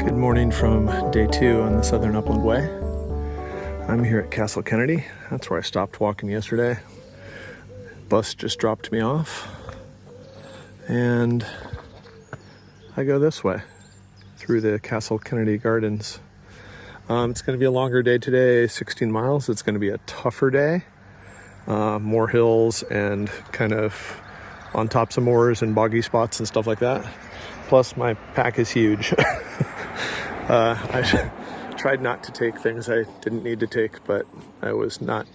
Good morning from day 2 on the Southern Upland Way. I'm here at Castle Kennedy. That's where I stopped walking yesterday. Bus just dropped me off. And I go this way through the Castle Kennedy Gardens. It's going to be a longer day today, 16 miles. It's going to be a tougher day. More hills and kind of on tops of moors and boggy spots and stuff like that. Plus my pack is huge. I tried not to take things I didn't need to take, but I was not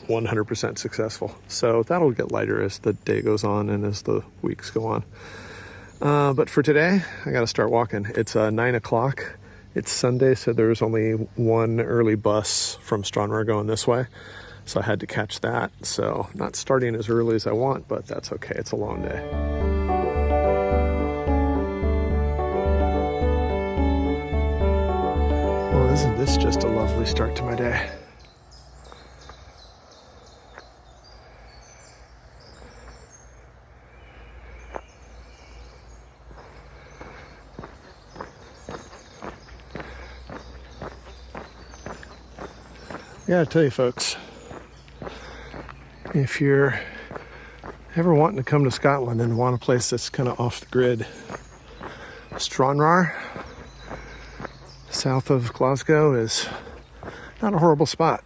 100% successful. So that'll get lighter as the day goes on and as the weeks go on. But for today, I got to start walking. It's 9 o'clock. It's Sunday, so there's only one early bus from Stranraer going this way. So I had to catch that. So not starting as early as I want, but that's okay. It's a long day. Well, isn't this just a lovely start to my day? I gotta tell you folks, if you're ever wanting to come to Scotland and want a place that's kind of off the grid, Stranraer, south of Glasgow, is not a horrible spot.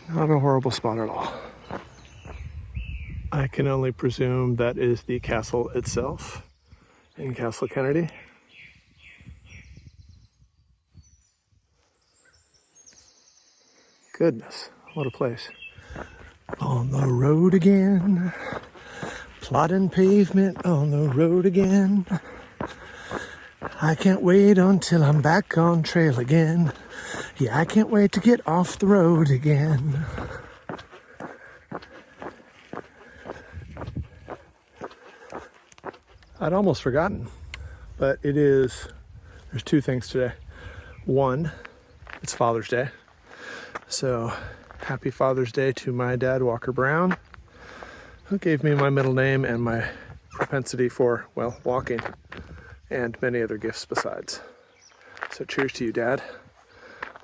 Not a horrible spot at all. I can only presume that is the castle itself in Castle Kennedy. Goodness, what a place. On the road again. Plodding pavement on the road again. I can't wait until I'm back on trail again. Yeah, I can't wait to get off the road again. I'd almost forgotten, but there's two things today. One, it's Father's Day. So happy Father's Day to my dad, Walker Brown, who gave me my middle name and my propensity for, well, walking and many other gifts besides. So cheers to you, Dad.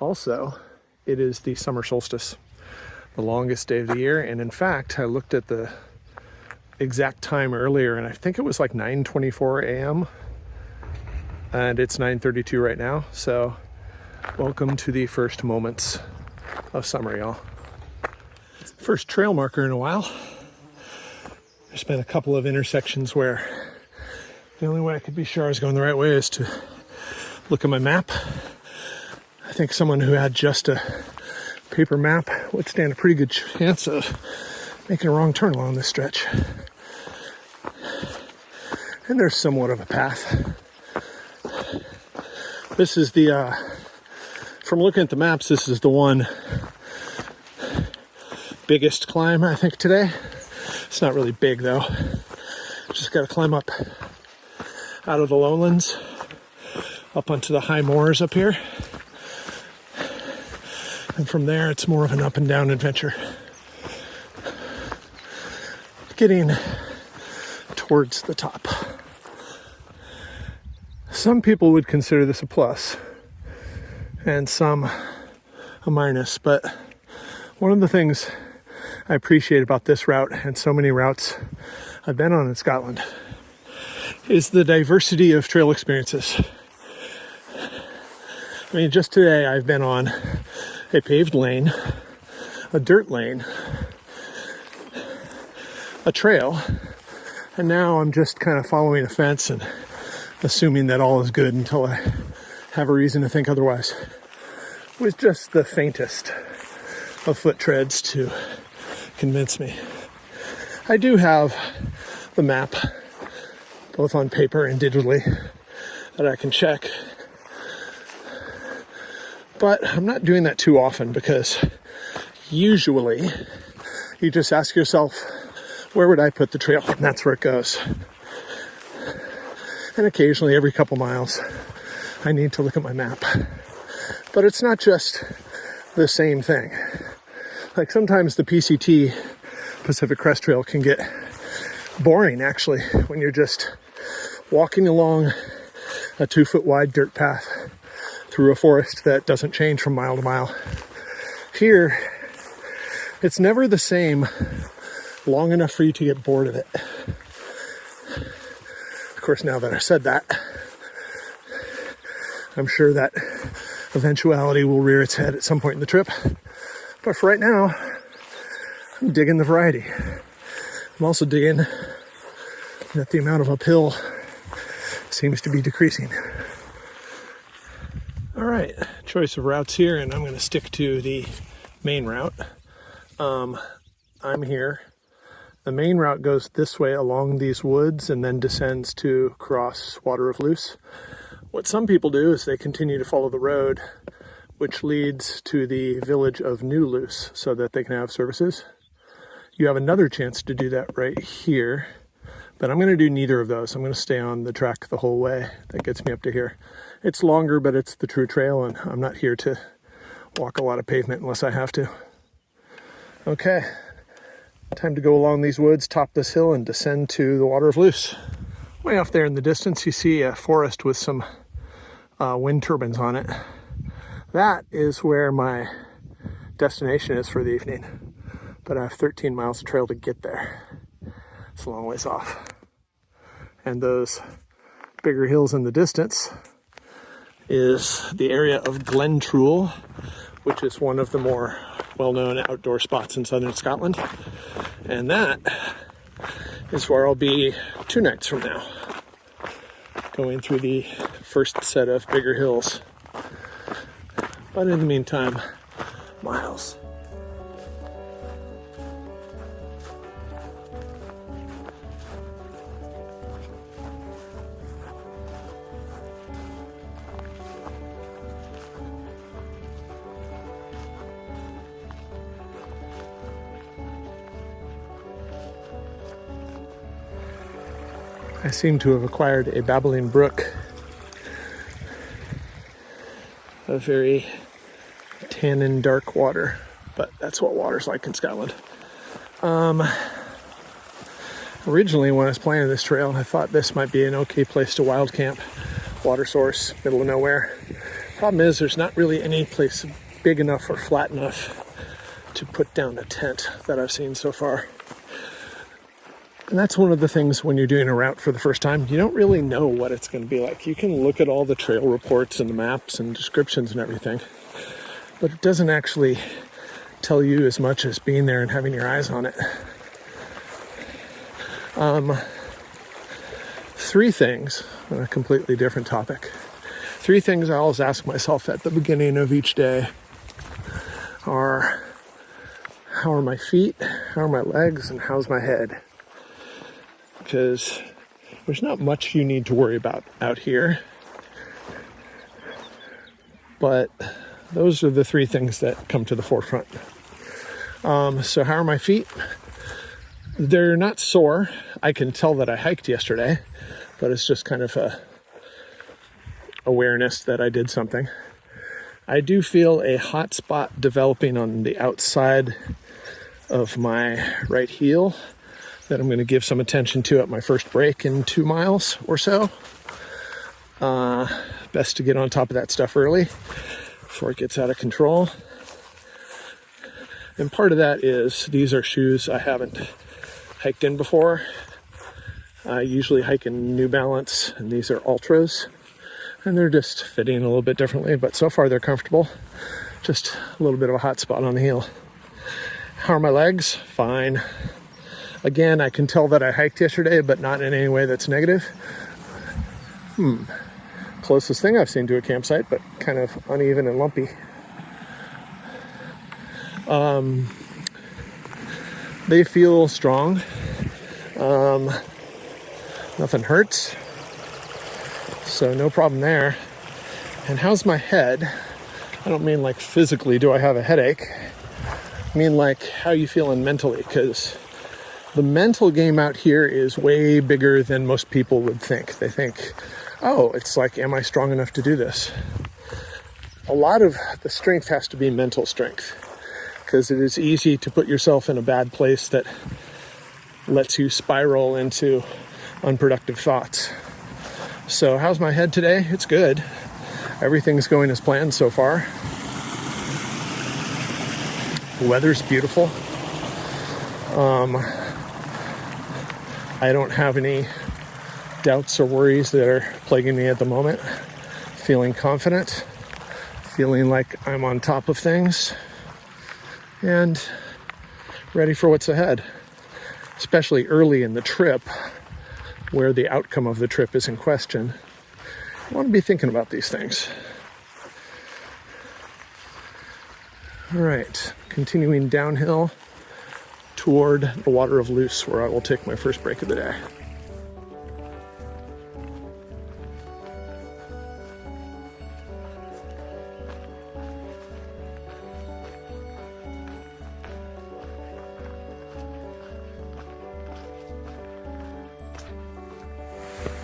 Also, it is the summer solstice, the longest day of the year. And in fact, I looked at the exact time earlier and I think it was like 9:24 a.m. and it's 9:32 right now. So welcome to the first moments of summer, y'all. First trail marker in a while. There's been a couple of intersections where the only way I could be sure I was going the right way is to look at my map. I think someone who had just a paper map would stand a pretty good chance of making a wrong turn along this stretch. And there's somewhat of a path. This is from looking at the maps, this is the one biggest climb, I think, today. It's not really big, though. Just got to climb up out of the lowlands, up onto the high moors up here. And from there, it's more of an up and down adventure. Getting towards the top. Some people would consider this a plus, and some a minus, but one of the things I appreciate about this route and so many routes I've been on in Scotland is the diversity of trail experiences. I mean, just today I've been on a paved lane, a dirt lane, a trail, and now I'm just kind of following a fence and assuming that all is good until I have a reason to think otherwise, with just the faintest of foot treads to convince me. I do have the map, both on paper and digitally, that I can check. But I'm not doing that too often because usually you just ask yourself, where would I put the trail? And that's where it goes. And occasionally, every couple miles, I need to look at my map. But it's not just the same thing. Like sometimes the PCT, Pacific Crest Trail, can get boring, actually, when you're just walking along a 2-foot wide dirt path through a forest that doesn't change from mile to mile. Here, it's never the same long enough for you to get bored of it. Of course, now that I've said that, I'm sure that eventuality will rear its head at some point in the trip. But for right now, I'm digging the variety. I'm also digging that the amount of uphill seems to be decreasing. All right, choice of routes here, and I'm going to stick to the main route. I'm here. The main route goes this way along these woods and then descends to cross Water of Luce. What some people do is they continue to follow the road, which leads to the village of New Luce so that they can have services. You have another chance to do that right here, but I'm going to do neither of those. I'm going to stay on the track the whole way. That gets me up to here. It's longer, but it's the true trail, and I'm not here to walk a lot of pavement unless I have to. Okay, time to go along these woods, top this hill, and descend to the Water of Luce. Way off there in the distance, you see a forest with some wind turbines on it. That is where my destination is for the evening. But I have 13 miles of trail to get there. It's a long ways off. And those bigger hills in the distance is the area of Glen Trool, which is one of the more well-known outdoor spots in southern Scotland. And that is where I'll be 2 nights from now, going through the first set of bigger hills. But in the meantime, miles. I seem to have acquired a babbling brook, a very tannin dark water, but that's what water's like in Scotland. Originally when I was planning this trail, I thought this might be an okay place to wild camp. Water source, middle of nowhere. Problem is there's not really any place big enough or flat enough to put down a tent that I've seen so far. And that's one of the things when you're doing a route for the first time, you don't really know what it's going to be like. You can look at all the trail reports and the maps and descriptions and everything, but it doesn't actually tell you as much as being there and having your eyes on it. 3 things on a completely different topic. 3 things I always ask myself at the beginning of each day are, how are my feet, how are my legs, and how's my head? Because there's not much you need to worry about out here. But those are the 3 things that come to the forefront. So how are my feet? They're not sore. I can tell that I hiked yesterday, but it's just kind of a awareness that I did something. I do feel a hot spot developing on the outside of my right heel that I'm going to give some attention to at my first break in 2 miles or so. Best to get on top of that stuff early before it gets out of control. And part of that is these are shoes I haven't hiked in before. I usually hike in New Balance, and these are Ultras, and they're just fitting a little bit differently, but so far they're comfortable. Just a little bit of a hot spot on the heel. How are my legs? Fine. Again, I can tell that I hiked yesterday, but not in any way that's negative. Closest thing I've seen to a campsite, but kind of uneven and lumpy. They feel strong. Nothing hurts. So no problem there. And how's my head? I don't mean like physically, do I have a headache? I mean like, how you feeling mentally? Because the mental game out here is way bigger than most people would think. They think, oh, it's like, am I strong enough to do this? A lot of the strength has to be mental strength, because it is easy to put yourself in a bad place that lets you spiral into unproductive thoughts. So how's my head today? It's good. Everything's going as planned so far. The weather's beautiful. I don't have any doubts or worries that are plaguing me at the moment. Feeling confident, feeling like I'm on top of things, and ready for what's ahead, especially early in the trip where the outcome of the trip is in question. I want to be thinking about these things. All right, continuing downhill toward the Water of Luce, where I will take my first break of the day.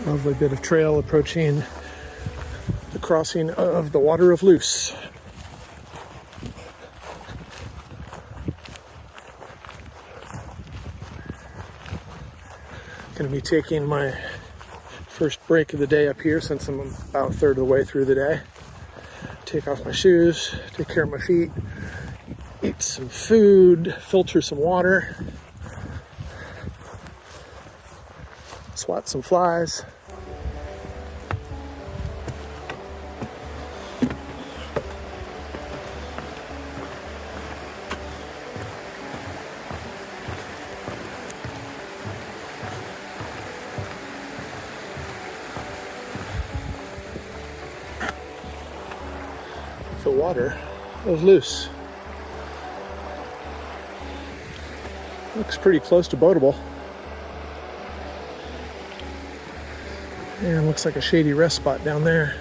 Lovely bit of trail approaching the crossing of the Water of Luce. Going to be taking my first break of the day up here since I'm about a third of the way through the day. Take off my shoes, take care of my feet, eat some food, filter some water, swat some flies. The Water of Luce. Looks pretty close to boatable. And looks like a shady rest spot down there.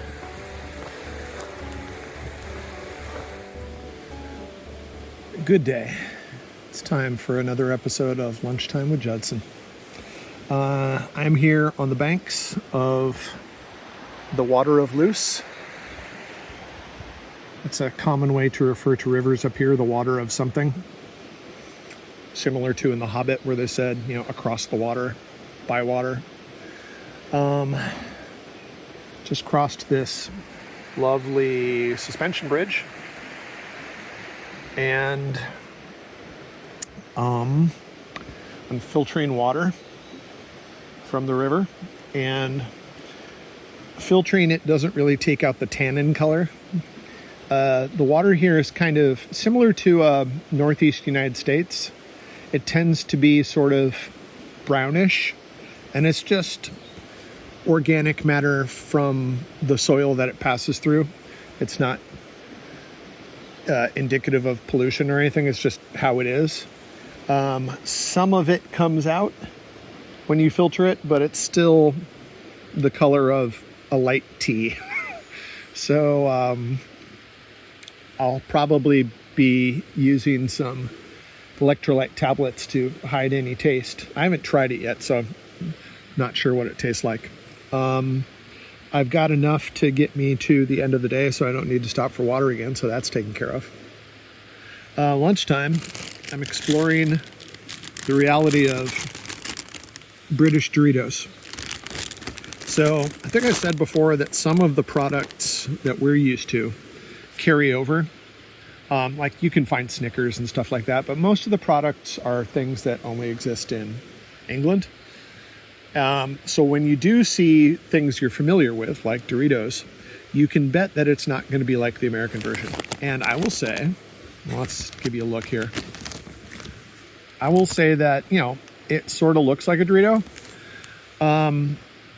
Good day. It's time for another episode of Lunchtime with Judson. I'm here on the banks of the Water of Luce. It's a common way to refer to rivers up here, the water of something. Similar to in The Hobbit where they said, across the water, by water. Just crossed this lovely suspension bridge. And I'm filtering water from the river. And filtering it doesn't really take out the tannin color. The water here is kind of similar to northeast United States. It tends to be sort of brownish, and it's just organic matter from the soil that it passes through. It's not indicative of pollution or anything. It's just how it is. Some of it comes out when you filter it, but it's still the color of a light tea. So, I'll probably be using some electrolyte tablets to hide any taste. I haven't tried it yet, so I'm not sure what it tastes like. I've got enough to get me to the end of the day, so I don't need to stop for water again, so that's taken care of. Lunchtime, I'm exploring the reality of British Doritos. So I think I said before that some of the products that we're used to carry over. Like you can find Snickers and stuff like that, but most of the products are things that only exist in England. So when you do see things you're familiar with, like Doritos, you can bet that it's not going to be like the American version. And I will say, let's give you a look here. I will say that, it sort of looks like a Dorito.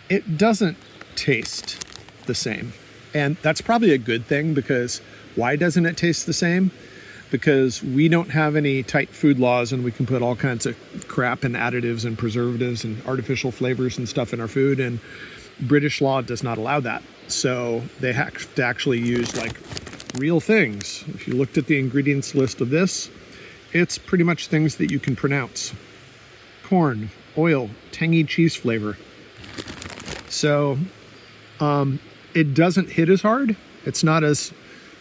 It doesn't taste the same. And that's probably a good thing, because why doesn't it taste the same? Because we don't have any tight food laws, and we can put all kinds of crap and additives and preservatives and artificial flavors and stuff in our food, and British law does not allow that. So they have to actually use like real things. If you looked at the ingredients list of this, it's pretty much things that you can pronounce. Corn, oil, tangy cheese flavor. So, it doesn't hit as hard. It's not as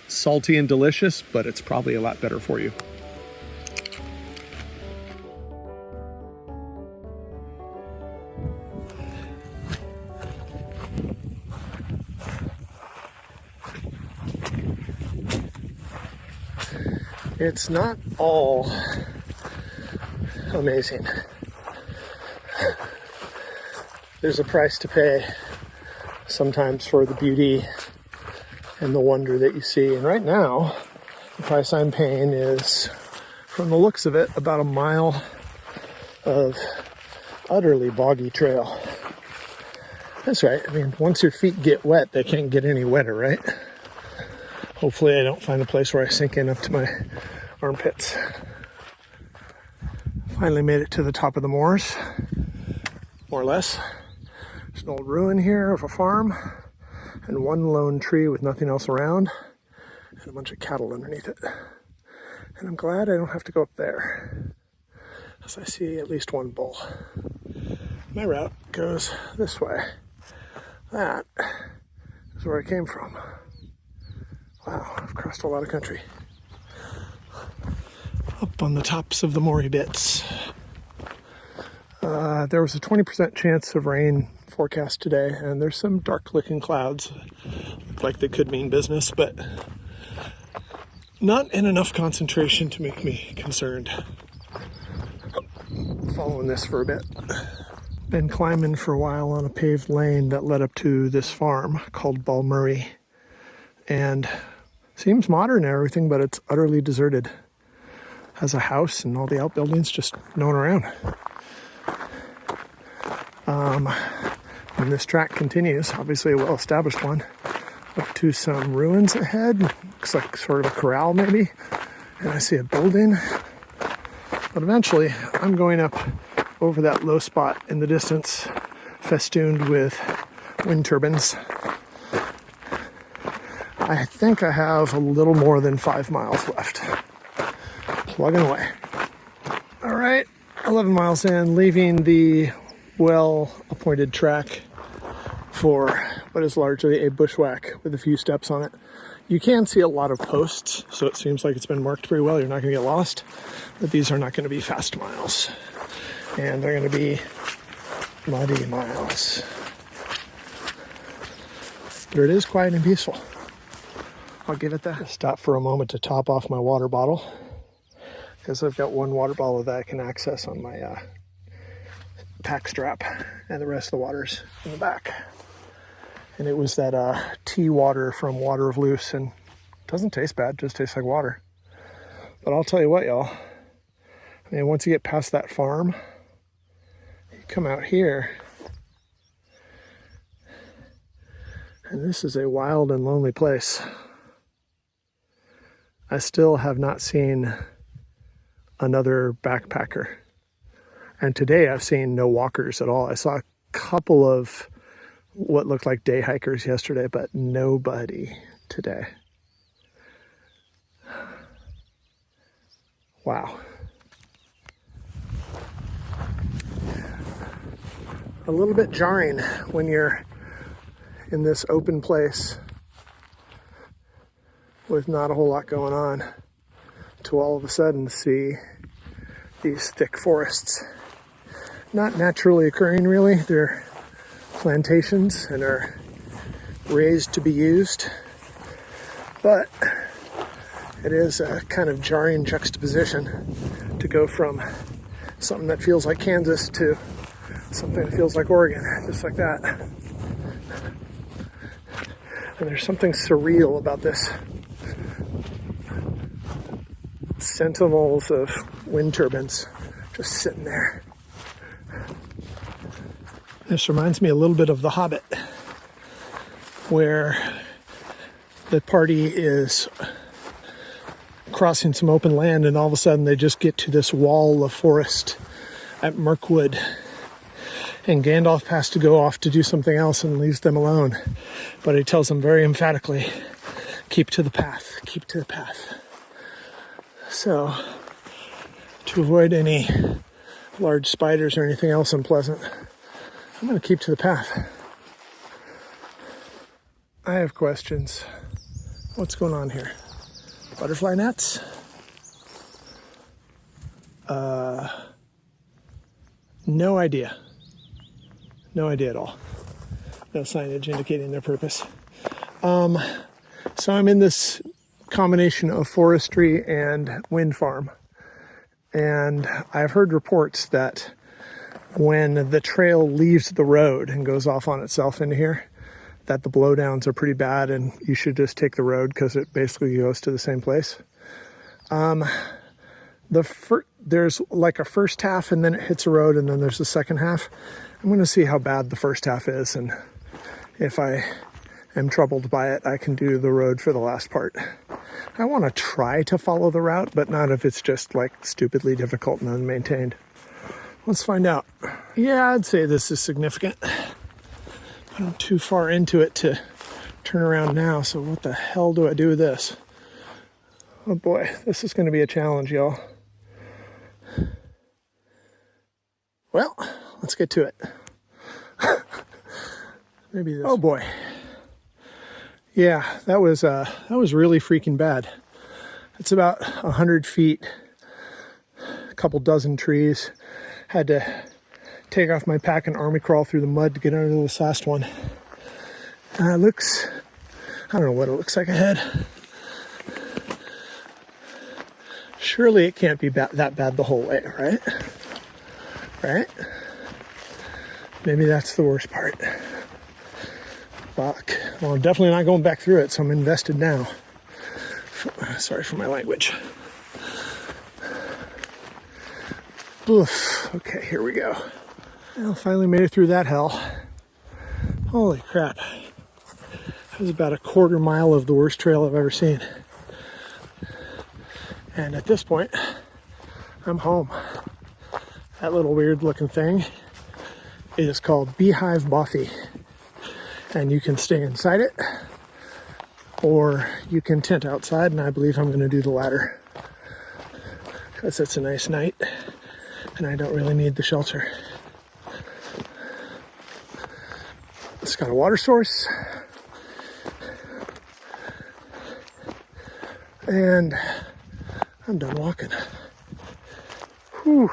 salty and delicious, but it's probably a lot better for you. It's not all amazing. There's a price to pay sometimes for the beauty and the wonder that you see. And right now, the price I'm paying is, from the looks of it, about a mile of utterly boggy trail. That's right. I mean, once your feet get wet, they can't get any wetter, right? Hopefully I don't find a place where I sink in up to my armpits. Finally made it to the top of the moors, more or less. There's an old ruin here of a farm and one lone tree with nothing else around and a bunch of cattle underneath it. And I'm glad I don't have to go up there, as I see at least one bull. My route goes this way. That is where I came from. Wow, I've crossed a lot of country. Up on the tops of the moory bits. There was a 20% chance of rain forecast today, and there's some dark-looking clouds. Look like they could mean business, but not in enough concentration to make me concerned. Following this for a bit. Been climbing for a while on a paved lane that led up to this farm called Balmurray, and seems modern and everything, but it's utterly deserted. Has a house and all the outbuildings, just no one around. And this track continues, obviously a well-established one, up to some ruins ahead. Looks like sort of a corral maybe, and I see a building. But eventually I'm going up over that low spot in the distance, festooned with wind turbines. I think I have a little more than 5 miles left. Plugging away. All right, 11 miles in, leaving the well-appointed track for what is largely a bushwhack with a few steps on it. You can see a lot of posts, so it seems like it's been marked pretty well. You're not going to get lost, but these are not going to be fast miles. And they're going to be muddy miles. But it is quiet and peaceful. I'll give it that. Stop for a moment to top off my water bottle, because I've got one water bottle that I can access on my pack strap, and the rest of the water's in the back. And it was that tea water from Water of Luce, and it doesn't taste bad, just tastes like water. But I'll tell you what, y'all. I mean, once you get past that farm, you come out here, and this is a wild and lonely place. I still have not seen another backpacker. And today I've seen no walkers at all. I saw a couple of what looked like day hikers yesterday, but nobody today. Wow. A little bit jarring when you're in this open place with not a whole lot going on to all of a sudden see these thick forests. Not naturally occurring, really. They're plantations and are raised to be used. But it is a kind of jarring juxtaposition to go from something that feels like Kansas to something that feels like Oregon, just like that. And there's something surreal about this. Sentinels of wind turbines just sitting there. This reminds me a little bit of The Hobbit, where the party is crossing some open land and all of a sudden they just get to this wall of forest at Mirkwood, and Gandalf has to go off to do something else and leaves them alone. But he tells them very emphatically, keep to the path, keep to the path. So, to avoid any large spiders or anything else unpleasant, I'm going to keep to the path. I have questions. What's going on here? Butterfly nets? No idea. No idea at all. No signage indicating their purpose. So I'm in this combination of forestry and wind farm. And I've heard reports that when the trail leaves the road and goes off on itself into here, that the blowdowns are pretty bad and you should just take the road because it basically goes to the same place. There's like a first half and then it hits a road and then there's the second half. I'm going to see how bad the first half is, and if I am troubled by it, I can do the road for the last part. I want to try to follow the route, but not if it's just like stupidly difficult and unmaintained. Let's find out. Yeah, I'd say this is significant. I'm too far into it to turn around now, so what the hell do I do with this? Oh boy, this is going to be a challenge, y'all. Well, let's get to it. Maybe this. Oh boy. Yeah, that was really freaking bad. It's about 100 feet, a couple dozen trees. Had to take off my pack and army crawl through the mud to get under this last one. It looks, I don't know what it looks like ahead. Surely it can't be that bad the whole way, right? Right? Maybe that's the worst part. Fuck. Well, I'm definitely not going back through it, so I'm invested now. Sorry for my language. Oof. Okay, here we go. Well, finally made it through that hell. Holy crap. That was about a quarter mile of the worst trail I've ever seen. And at this point, I'm home. That little weird looking thing is called Beehive Bothy. And you can stay inside it, or you can tent outside, and I believe I'm going to do the latter. Because it's a nice night, and I don't really need the shelter. It's got a water source. And I'm done walking. Whew.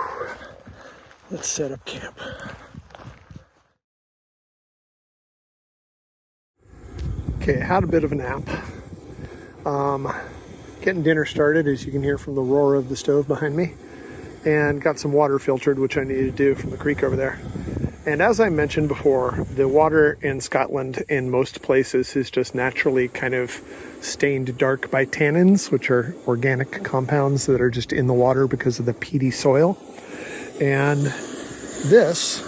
Let's set up camp. Okay, had a bit of a nap. Getting dinner started, as you can hear from the roar of the stove behind me. And got some water filtered, which I needed to do from the creek over there. And as I mentioned before, the water in Scotland in most places is just naturally kind of stained dark by tannins, which are organic compounds that are just in the water because of the peaty soil. And this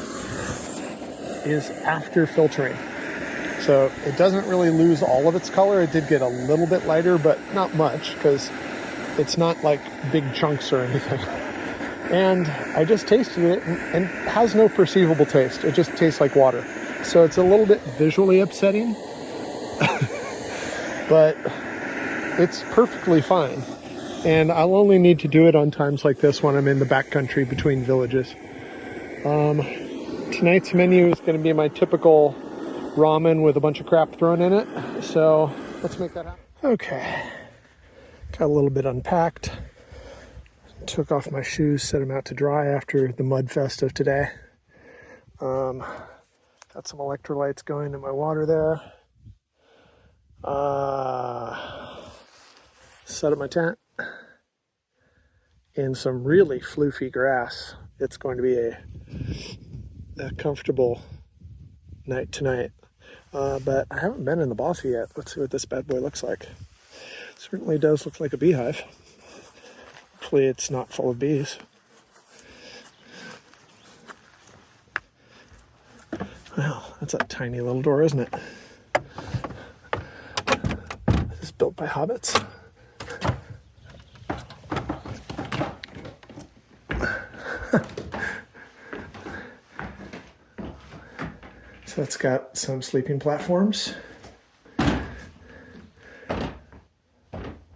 is after filtering. So it doesn't really lose all of its color. It did get a little bit lighter, but not much because it's not like big chunks or anything. And I just tasted it and it has no perceivable taste. It just tastes like water. So it's a little bit visually upsetting, but it's perfectly fine. And I'll only need to do it on times like this when I'm in the backcountry between villages. Tonight's menu is going to be my typical ramen with a bunch of crap thrown in it. So let's make that happen. Okay. Got a little bit unpacked. Took off my shoes, set them out to dry after the mud fest of today. Got some electrolytes going in my water there. Set up my tent in some really floofy grass. It's going to be a comfortable night tonight. But I haven't been in the Bothy yet. Let's see what this bad boy looks like. Certainly does look like a beehive. Hopefully it's not full of bees. Well, that's a tiny little door, isn't it? This is built by hobbits. So it's got some sleeping platforms.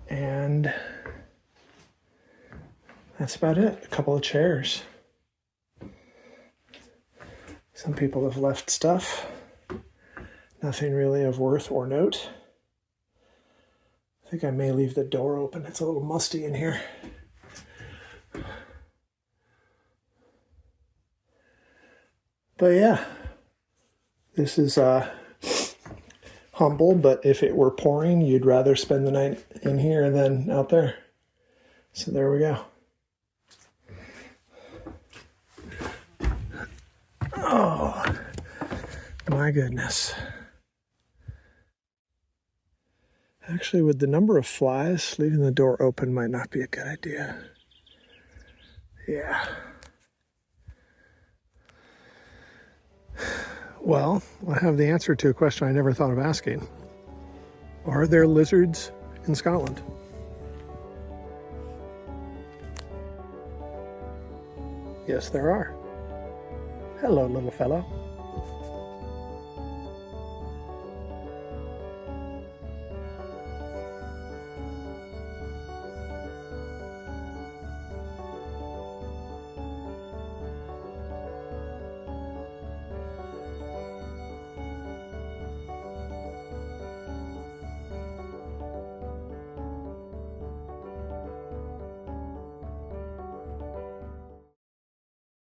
And that's about it. A couple of chairs. Some people have left stuff. Nothing really of worth or note. I think I may leave the door open. It's a little musty in here. But yeah, this is home humble, but if it were pouring, you'd rather spend the night in here than out there. So there we go. Oh, my goodness. Actually, with the number of flies, leaving the door open might not be a good idea. Yeah. Well, I have the answer to a question I never thought of asking. Are there lizards in Scotland? Yes, there are. Hello, little fellow.